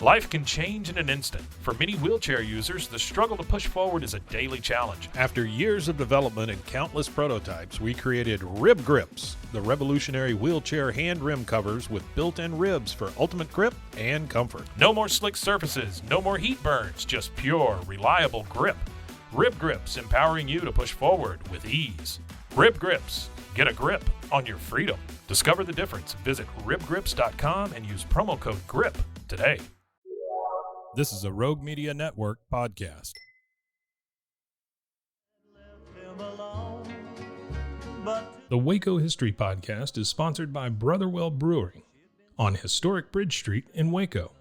Life can change in an instant. For many wheelchair users, the struggle to push forward is a daily challenge. After years of development and countless prototypes, we created Rib Grips, the revolutionary wheelchair hand rim covers with built-in ribs for ultimate grip and comfort. No more slick surfaces, no more heat burns, just pure, reliable grip. Rib Grips, empowering you to push forward with ease. Rib Grips, get a grip on your freedom. Discover the difference. Visit ribgrips.com and use promo code GRIP today. This is a Rogue Media Network podcast. The Waco History Podcast is sponsored by Brotherwell Brewery on historic Bridge Street in Waco.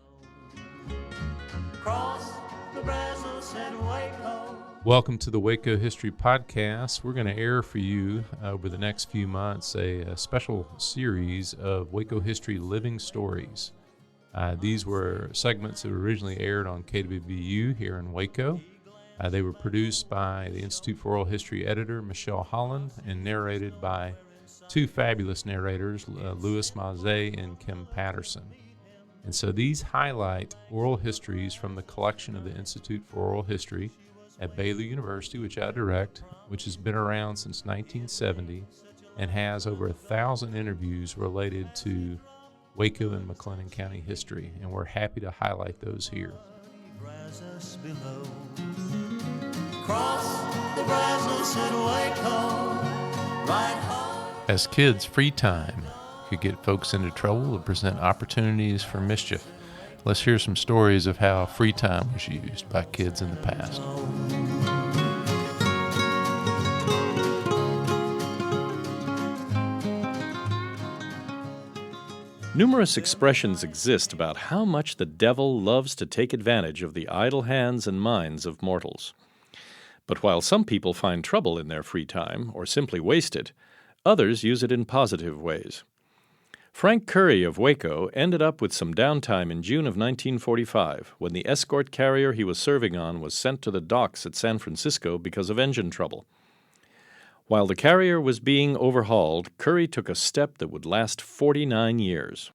Welcome to the Waco History Podcast. We're going to air for you over the next few months a special series of Waco History Living Stories. These were segments that were originally aired on KWVU here in Waco. They were produced by the Institute for Oral History editor, Michelle Holland, and narrated by two fabulous narrators, Louis Maze and Kim Patterson. And so these highlight oral histories from the collection of the Institute for Oral History at Baylor University, which I direct, which has been around since 1970 and has over 1,000 interviews related to Waco and McLennan County history, and we're happy to highlight those here. As kids, free time could get folks into trouble and present opportunities for mischief. Let's hear some stories of how free time was used by kids in the past. Numerous expressions exist about how much the devil loves to take advantage of the idle hands and minds of mortals. But while some people find trouble in their free time or simply waste it, others use it in positive ways. Frank Curre of Waco ended up with some downtime in June of 1945 when the escort carrier he was serving on was sent to the docks at San Francisco because of engine trouble. While the carrier was being overhauled, Curre took a step that would last 49 years.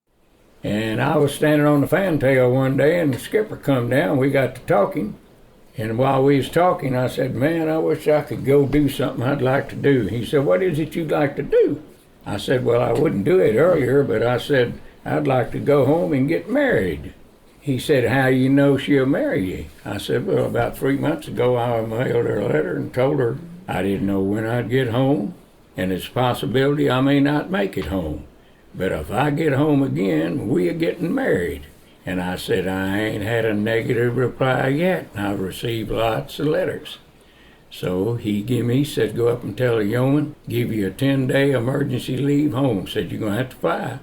And I was standing on the fantail one day, and the skipper come down. We got to talking. And while we was talking, I said, man, I wish I could go do something I'd like to do. He said, what is it you'd like to do? I said, well, I wouldn't do it earlier, but I said, I'd like to go home and get married. He said, how do you know she'll marry you? I said, well, about 3 months ago, I mailed her a letter and told her I didn't know when I'd get home, and it's a possibility I may not make it home. But if I get home again, we're getting married. And I said, I ain't had a negative reply yet. I've received lots of letters. So he said, go up and tell the yeoman, give you a 10-day emergency leave home. Said, you're going to have to fly.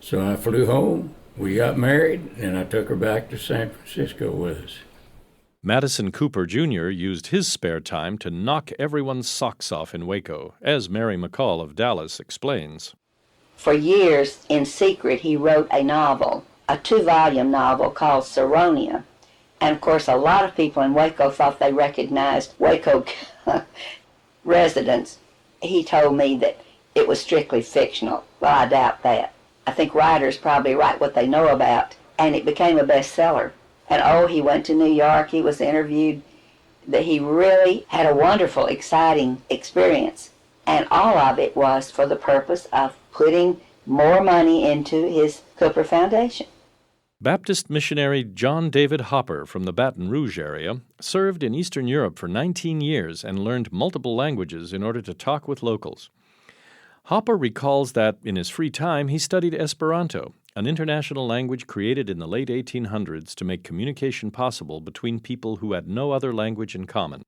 So I flew home, we got married, and I took her back to San Francisco with us. Madison Cooper Jr. used his spare time to knock everyone's socks off in Waco, as Mary McCall of Dallas explains. For years, in secret, he wrote a novel, a 2-volume novel called Saronia. And, of course, a lot of people in Waco thought they recognized Waco residents. He told me that it was strictly fictional. Well, I doubt that. I think writers probably write what they know about, and it became a bestseller. And he went to New York, he was interviewed, that he really had a wonderful, exciting experience. And all of it was for the purpose of putting more money into his Cooper Foundation. Baptist missionary John David Hopper from the Baton Rouge area served in Eastern Europe for 19 years and learned multiple languages in order to talk with locals. Hopper recalls that in his free time he studied Esperanto, an international language created in the late 1800s to make communication possible between people who had no other language in common.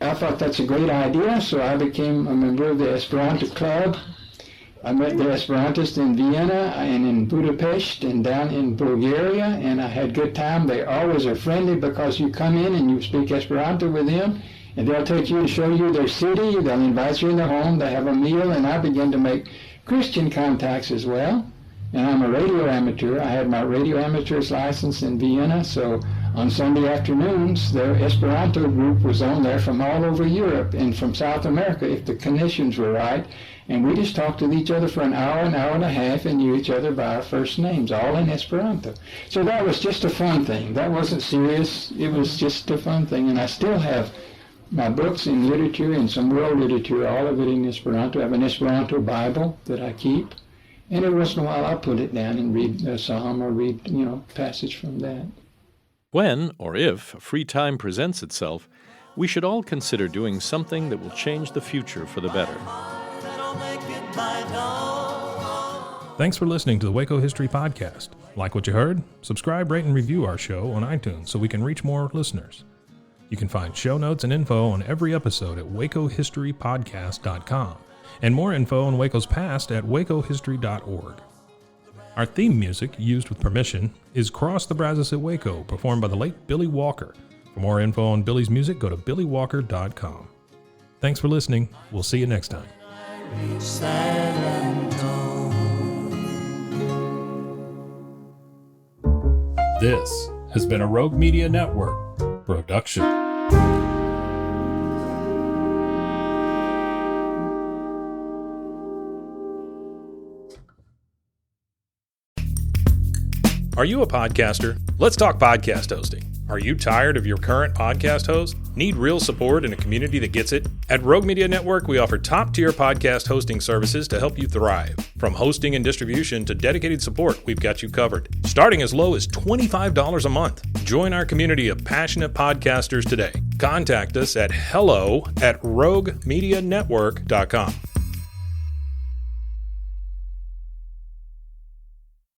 I thought that's a great idea, so I became a member of the Esperanto Club. I met the Esperantists in Vienna and in Budapest and down in Bulgaria, and I had a good time. They always are friendly because you come in and you speak Esperanto with them, and they'll take you to show you their city. They'll invite you in their home. They have a meal, and I began to make Christian contacts as well. And I'm a radio amateur. I had my radio amateur's license in Vienna, so on Sunday afternoons, their Esperanto group was on there from all over Europe and from South America, if the conditions were right. And we just talked with each other for an hour and a half, and knew each other by our first names, all in Esperanto. So that was just a fun thing. That wasn't serious. It was just a fun thing. And I still have my books in literature and some world literature, all of it in Esperanto. I have an Esperanto Bible that I keep. And every once in a while I'll put it down and read a psalm or read, passage from that. When, or if, free time presents itself, we should all consider doing something that will change the future for the better. Thanks for listening to the Waco History Podcast. Like what you heard? Subscribe, rate, and review our show on iTunes so we can reach more listeners. You can find show notes and info on every episode at wacohistorypodcast.com, and more info on Waco's past at wacohistory.org. Our theme music, used with permission, is Cross the Brazos at Waco, performed by the late Billy Walker. For more info on Billy's music, go to billywalker.com. Thanks for listening. We'll see you next time. This has been a Rogue Media Network production. Are you a podcaster? Let's talk podcast hosting. Are you tired of your current podcast host? Need real support in a community that gets it? At Rogue Media Network, we offer top-tier podcast hosting services to help you thrive. From hosting and distribution to dedicated support, we've got you covered. Starting as low as $25 a month. Join our community of passionate podcasters today. Contact us at hello@roguemedianetwork.com.